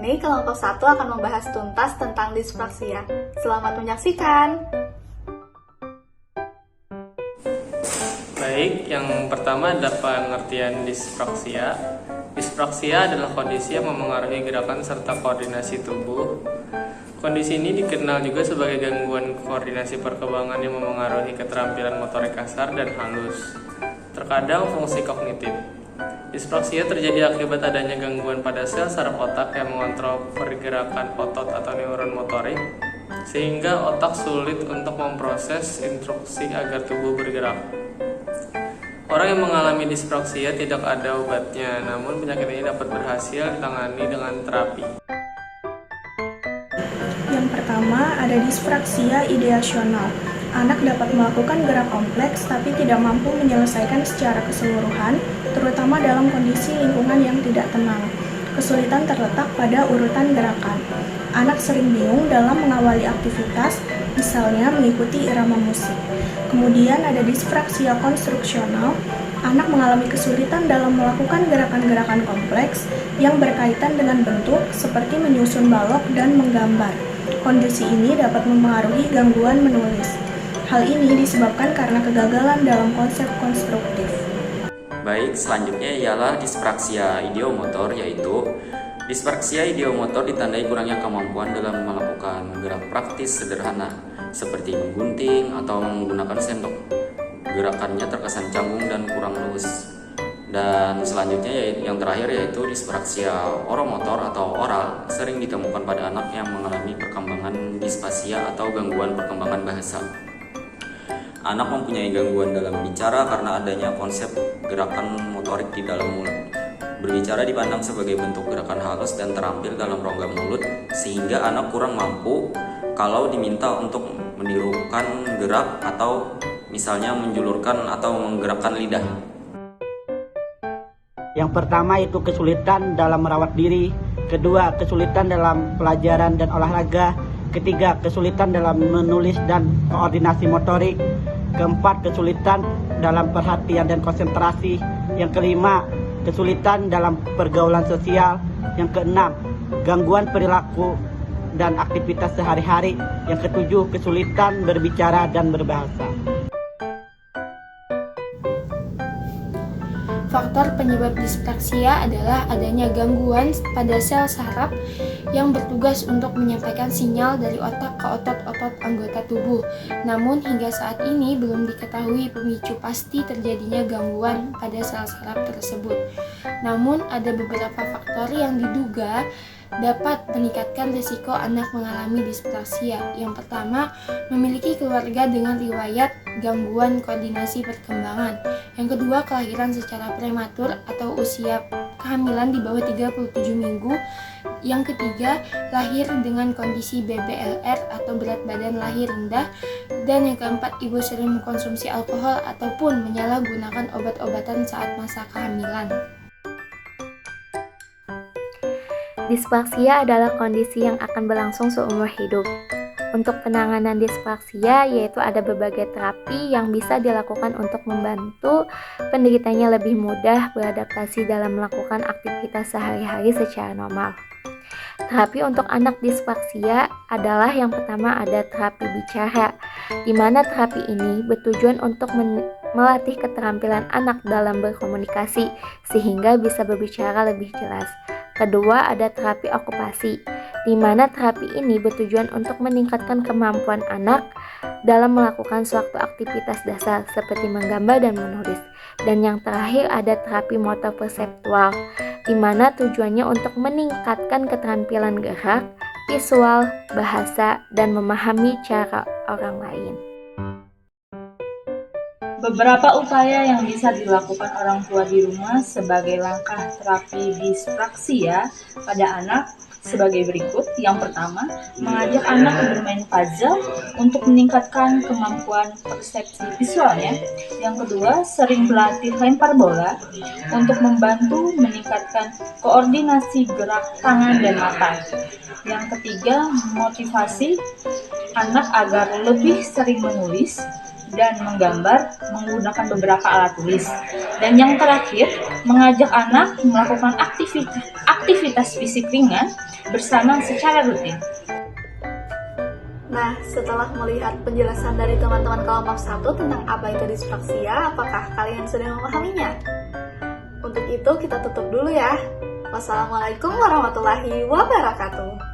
ini kelompok 1 akan membahas tuntas tentang disfraksia. Selamat menyaksikan! Baik, yang pertama adalah pengertian disfraksia. Disfraksia adalah kondisi yang memengaruhi gerakan serta koordinasi tubuh. Kondisi ini dikenal juga sebagai gangguan koordinasi perkembangan yang memengaruhi keterampilan motorik kasar dan halus. Terkadang fungsi kognitif. Disfraksia terjadi akibat adanya gangguan pada sel saraf otak yang mengontrol pergerakan otot atau neuron motorik, sehingga otak sulit untuk memproses instruksi agar tubuh bergerak. Orang yang mengalami disfraksia tidak ada obatnya, namun penyakit ini dapat berhasil ditangani dengan terapi. Yang pertama, ada disfraksia ideasional. Anak dapat melakukan gerak kompleks tapi tidak mampu menyelesaikan secara keseluruhan, terutama dalam kondisi lingkungan yang tidak tenang. Kesulitan terletak pada urutan gerakan. Anak sering bingung dalam mengawali aktivitas, misalnya mengikuti irama musik. Kemudian ada disfraksia konstruksional. Anak mengalami kesulitan dalam melakukan gerakan-gerakan kompleks yang berkaitan dengan bentuk seperti menyusun balok dan menggambar. Kondisi ini dapat memengaruhi gangguan menulis. Hal ini disebabkan karena kegagalan dalam konsep konstruktif. Baik, selanjutnya ialah disfraksia ideomotor, yaitu disfraksia ideomotor ditandai kurangnya kemampuan dalam melakukan gerak praktis sederhana seperti menggunting atau menggunakan sendok. Gerakannya terkesan canggung dan kurang luwes. Dan selanjutnya yang terakhir yaitu disfraksia oromotor atau oral, sering ditemukan pada anak yang mengalami perkembangan disfasia atau gangguan perkembangan bahasa. Anak mempunyai gangguan dalam bicara karena adanya konsep gerakan motorik di dalam mulut. Berbicara dipandang sebagai bentuk gerakan halus dan terampil dalam rongga mulut, sehingga anak kurang mampu kalau diminta untuk menirukan gerak atau misalnya menjulurkan atau menggerakkan lidah. Yang pertama itu kesulitan dalam merawat diri, kedua kesulitan dalam pelajaran dan olahraga, ketiga kesulitan dalam menulis dan koordinasi motorik, keempat kesulitan dalam perhatian dan konsentrasi, yang kelima kesulitan dalam pergaulan sosial, yang keenam gangguan perilaku dan aktivitas sehari-hari, yang ketujuh kesulitan berbicara dan berbahasa. Faktor penyebab disfraksia adalah adanya gangguan pada sel saraf yang bertugas untuk menyampaikan sinyal dari otak ke otot-otot anggota tubuh. Namun hingga saat ini belum diketahui pemicu pasti terjadinya gangguan pada sel saraf tersebut. Namun ada beberapa faktor yang diduga dapat meningkatkan risiko anak mengalami disfraksia. Yang pertama, memiliki keluarga dengan riwayat gangguan koordinasi perkembangan. Yang kedua, kelahiran secara prematur atau usia kehamilan di bawah 37 minggu. Yang ketiga, lahir dengan kondisi BBLR atau berat badan lahir rendah. Dan yang keempat, ibu sering mengkonsumsi alkohol ataupun menyalahgunakan obat-obatan saat masa kehamilan. Disfraksia adalah kondisi yang akan berlangsung seumur hidup. Untuk penanganan disfraksia yaitu ada berbagai terapi yang bisa dilakukan untuk membantu penderitanya lebih mudah beradaptasi dalam melakukan aktivitas sehari-hari secara normal. Terapi untuk anak disfraksia adalah yang pertama ada terapi bicara, di mana terapi ini bertujuan untuk melatih keterampilan anak dalam berkomunikasi sehingga bisa berbicara lebih jelas. Kedua, ada terapi okupasi, di mana terapi ini bertujuan untuk meningkatkan kemampuan anak dalam melakukan suatu aktivitas dasar seperti menggambar dan menulis. Dan yang terakhir ada terapi motor perseptual, di mana tujuannya untuk meningkatkan keterampilan gerak, visual, bahasa, dan memahami cara orang lain. Beberapa upaya yang bisa dilakukan orang tua di rumah sebagai langkah terapi disfraksia pada anak sebagai berikut. Yang pertama, mengajak anak bermain puzzle untuk meningkatkan kemampuan persepsi visualnya. Yang kedua, sering berlatih lempar bola untuk membantu meningkatkan koordinasi gerak tangan dan mata. Yang ketiga, motivasi anak agar lebih sering menulis dan menggambar menggunakan beberapa alat tulis. Dan yang terakhir, mengajak anak melakukan aktivitas aktivitas fisik ringan bersama secara rutin. Nah, setelah melihat penjelasan dari teman-teman kelompok 1 tentang apa itu dispraksia, apakah kalian sudah memahaminya? Untuk itu kita tutup dulu ya. Wassalamualaikum warahmatullahi wabarakatuh.